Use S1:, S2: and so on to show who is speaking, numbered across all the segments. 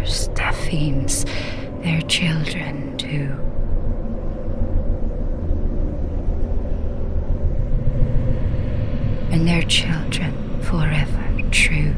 S1: others, Daphne's, their children too. And their children forever true.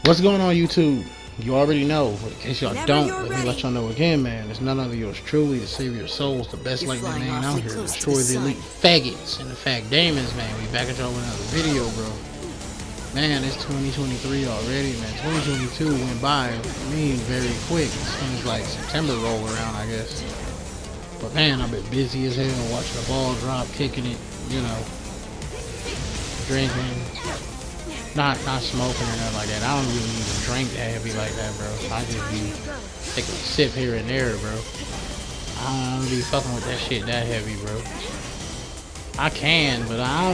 S2: What's going on, YouTube? You already know, but in case y'all don't, let me let y'all know again, man. It's none other yours truly, the savior of souls, the best lightning man out here, destroy the elite faggots and the fag demons, man. We back at y'all with another video, bro. Man, it's 2023 already, man. 2022 went by, I mean, very quick. It seems like September roll around, I guess. But man, I've been busy as hell, watching the ball drop, kicking it, you know, drinking. Not smoking or nothing like that. I don't really even drink that heavy like that, bro. I just be taking a sip here and there, bro. I don't be fucking with that shit that heavy, bro. I can, but I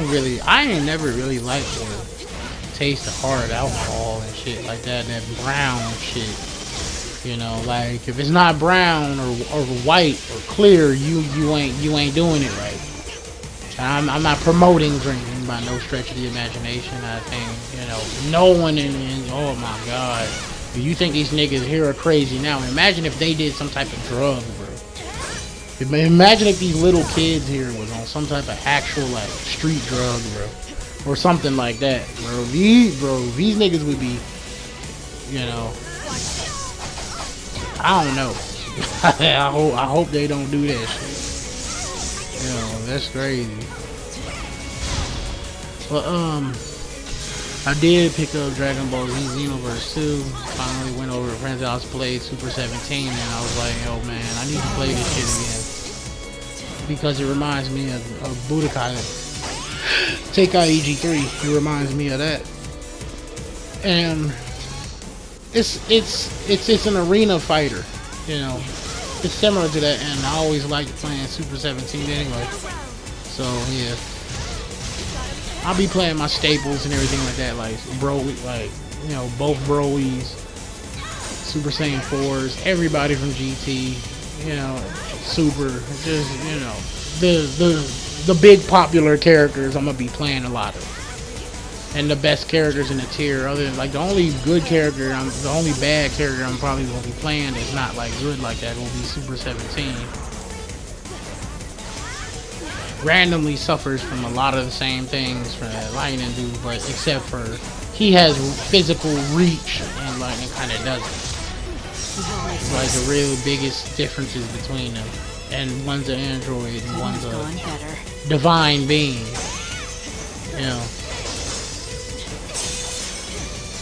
S2: ain't never really liked the taste of hard alcohol and shit like that, that brown shit. You know, like if it's not brown or white or clear, you ain't doing it right. I'm not promoting drinking by no stretch of the imagination. I think, you know, no one in oh my god. Do you think these niggas here are crazy now? Imagine if they did some type of drug, bro. Imagine if these little kids here was on some type of actual, like, street drug, bro. Or something like that, bro. These niggas would be, you know, I don't know. I hope they don't do that shit. You know, that's crazy. But I did pick up Dragon Ball Z Xenoverse 2. Finally went over to friend's house, played Super 17, and I was like, yo man, I need to play this shit again. Because it reminds me of Budokai Tenkaichi EG3. It reminds me of that. And it's an arena fighter, you know. It's similar to that, and I always liked playing Super 17 anyway. So yeah, I'll be playing my staples and everything like that, like like, you know, both Broies, Super Saiyan 4s, everybody from GT, you know, Super, just, you know, the big popular characters I'm gonna be playing a lot of. And the best characters in the tier, other than, like, the only good character, the only bad character I'm probably going to be playing that's not, like, good like that will be Super 17. Randomly suffers from a lot of the same things for that Lightning dude, but except for he has physical reach and Lightning kind of doesn't. It's like the real biggest differences between them. And one's an android and one's a divine being. You know.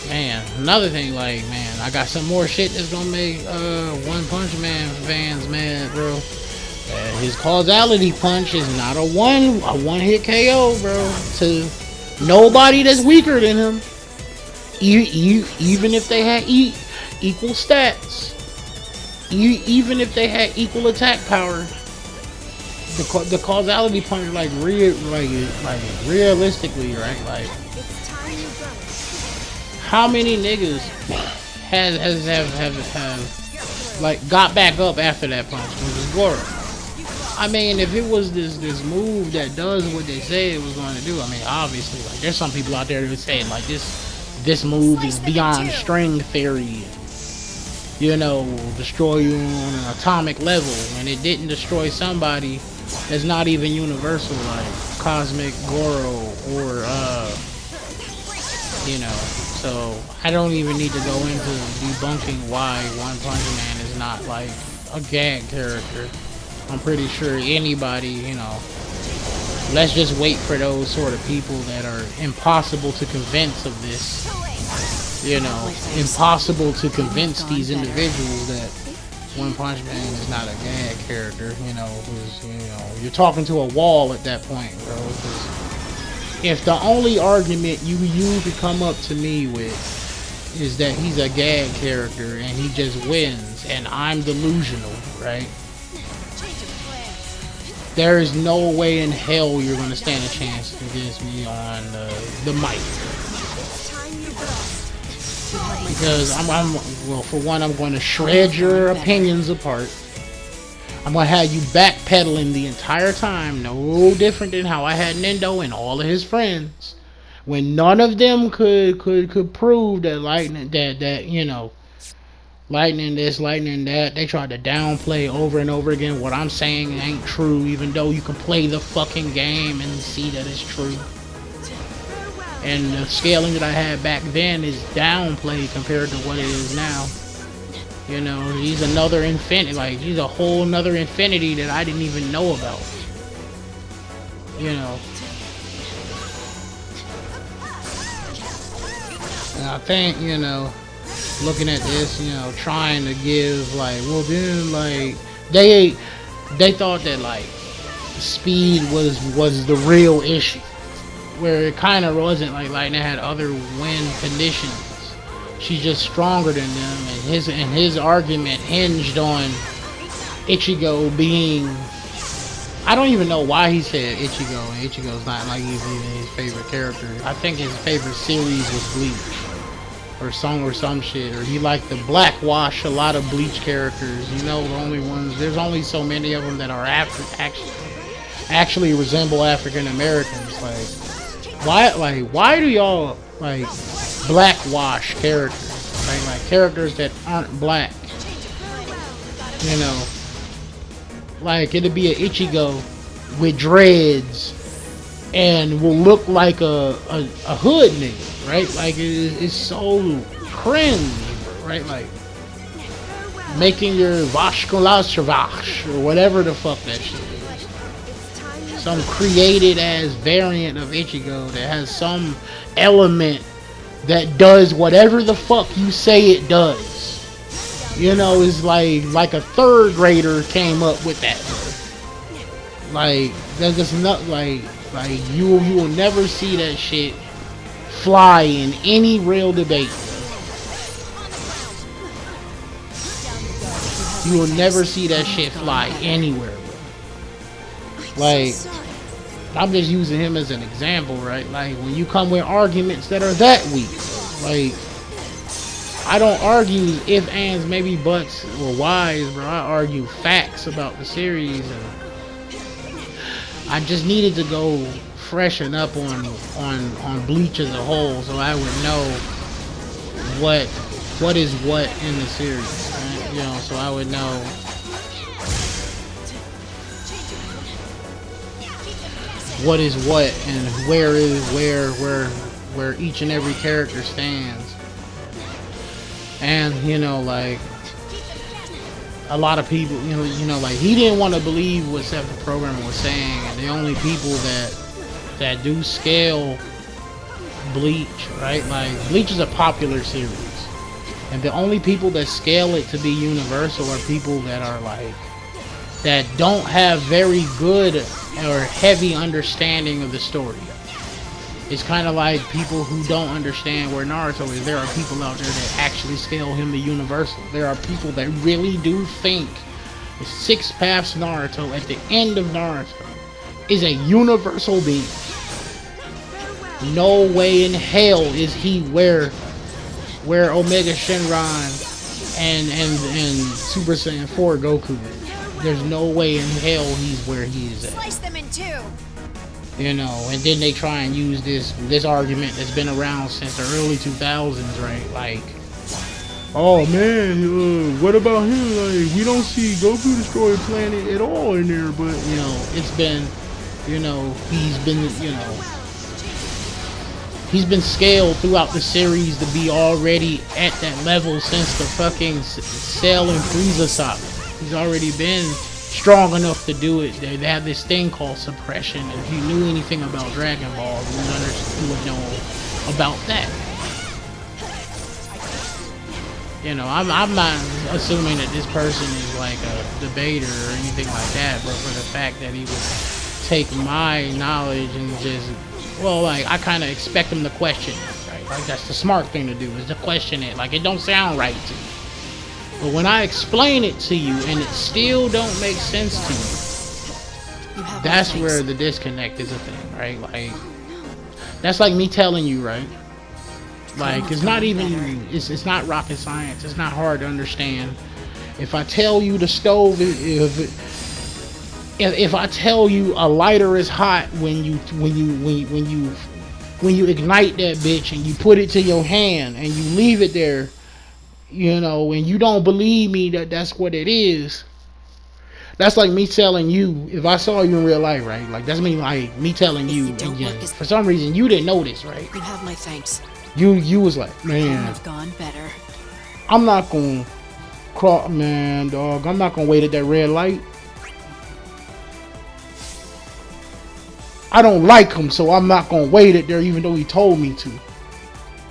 S2: Man, another thing, like, man, I got some more shit that's gonna make One Punch Man fans mad, bro. His causality punch is not a one hit KO, bro. To nobody that's weaker than him. Even if they had equal stats, even if they had equal attack power, the causality punch, like realistically, right, like. How many niggas have like got back up after that punch? Was Goro. I mean, if it was this move that does what they say it was going to do, I mean, obviously, like, there's some people out there who say like this move is beyond string theory. You know, will destroy you on an atomic level, and it didn't destroy somebody that's not even universal, like Cosmic Goro or you know. So I don't even need to go into debunking why One Punch Man is not like a gag character. I'm pretty sure anybody, you know, let's just wait for those sort of people that are impossible to convince of this. You know, impossible to convince these individuals that One Punch Man is not a gag character. You know, who's, you know, you're talking to a wall at that point, bro. 'Cause if the only argument you could come up to me with is that he's a gag character and he just wins and I'm delusional, right? There is no way in hell you're going to stand a chance against me on the mic. Because well, for one, I'm going to shred your opinions apart. I'm going to have you backpedaling the entire time, no different than how I had Nendo and all of his friends. When none of them could prove that Lightning, that you know, Lightning this, Lightning that, they tried to downplay over and over again what I'm saying ain't true, even though you can play the fucking game and see that it's true. And the scaling that I had back then is downplayed compared to what it is now. You know, he's another infinity, like he's a whole nother infinity that I didn't even know about. You know. And I think, you know, looking at this, you know, trying to give like, well then like they thought that like speed was the real issue. Where it kind of wasn't. Like Lightning had other win conditions. She's just stronger than them, and his argument hinged on Ichigo being. I don't even know why he said Ichigo, and Ichigo's not like even his favorite character. I think his favorite series was Bleach, or some shit, or he liked to blackwash a lot of Bleach characters. You know, the only ones. There's only so many of them that are actually resemble African Americans, like. Why do y'all like blackwash characters? Like characters that aren't black. You know, like it'd be an Ichigo with dreads and will look like a hood nigga, right? Like it's so cringe, right? Like making your Vashkolashravash or whatever the fuck that shit is. Some created as variant of Ichigo that has some element that does whatever the fuck you say it does. You know, it's like a third grader came up with that. Like that's just not like you will never see that shit fly in any real debate. You will never see that shit fly anywhere. Like, I'm just using him as an example, right? Like, when you come with arguments that are that weak, like, I don't argue if, ands, maybe, buts, or whys, bro. I argue facts about the series, and I just needed to go freshen up on Bleach as a whole, so I would know what is what in the series, right? You know, so I would know. What is what and where is where each and every character stands. And you know, like a lot of people, you know, like he didn't want to believe what Seth the programmer was saying, and the only people that do scale Bleach, right? Like Bleach is a popular series, and the only people that scale it to be universal are people that are like that don't have very good or heavy understanding of the story. It's kind of like people who don't understand where Naruto is. There are people out there that actually scale him to universal. There are people that really do think the Six Paths Naruto at the end of Naruto is a universal being. No way in hell is he where Omega Shenron and Super Saiyan 4 Goku is. There's no way in hell he's where he is at.
S3: Slice them in two.
S2: You know, and then they try and use this argument that's been around since the early 2000s, right? Like, oh man, what about him? Like, we don't see Goku destroy a planet at all in there, but you know, it's been, you know, he's been scaled throughout the series to be already at that level since the fucking Cell and Frieza saga. He's already been strong enough to do it. They have this thing called suppression. If you knew anything about Dragon Ball, you would know about that. You know, I'm not assuming that this person is like a debater or anything like that, but for the fact that he would take my knowledge and just, well, like, I kind of expect him to question it, right? Like, that's the smart thing to do, is to question it. Like, it don't sound right to you. But when I explain it to you and it still don't make sense to you, that's where the disconnect is a thing, right? Like, that's like me telling you, right? Like, it's not even, it's not rocket science. It's not hard to understand. If I tell you the stove, if I tell you a lighter is hot when you ignite that bitch and you put it to your hand and you leave it there, you know, and you don't believe me that that's what it is. That's like me telling you, if I saw you in real life, right? Like, that's me telling you, and for some reason you didn't notice, right?
S3: You have my thanks.
S2: You was like, man,
S3: I've gone better.
S2: I'm not gonna crawl, man, dog. I'm not gonna wait at that red light. I don't like him, so I'm not gonna wait it there, even though he told me to.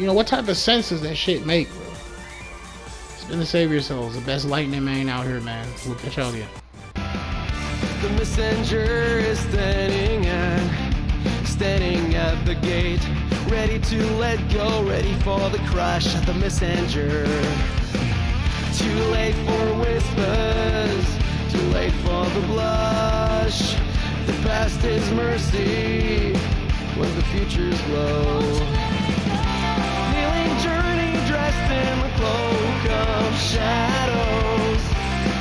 S2: You know what type of sense does that shit make, bro? It's been the Savior Souls, the best lightning man out here, man. We'll catch y'all again.
S4: The messenger is standing at the gate, ready to let go, ready for the crush of the messenger. Too late for whispers, too late for the blush. The past is mercy when the future's glow. Kneeling journey dressed in the cloak of shadows.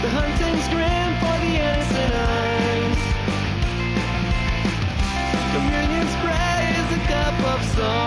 S4: The hunting's grin for the innocent eyes. Communion spread is a cup of sorrow.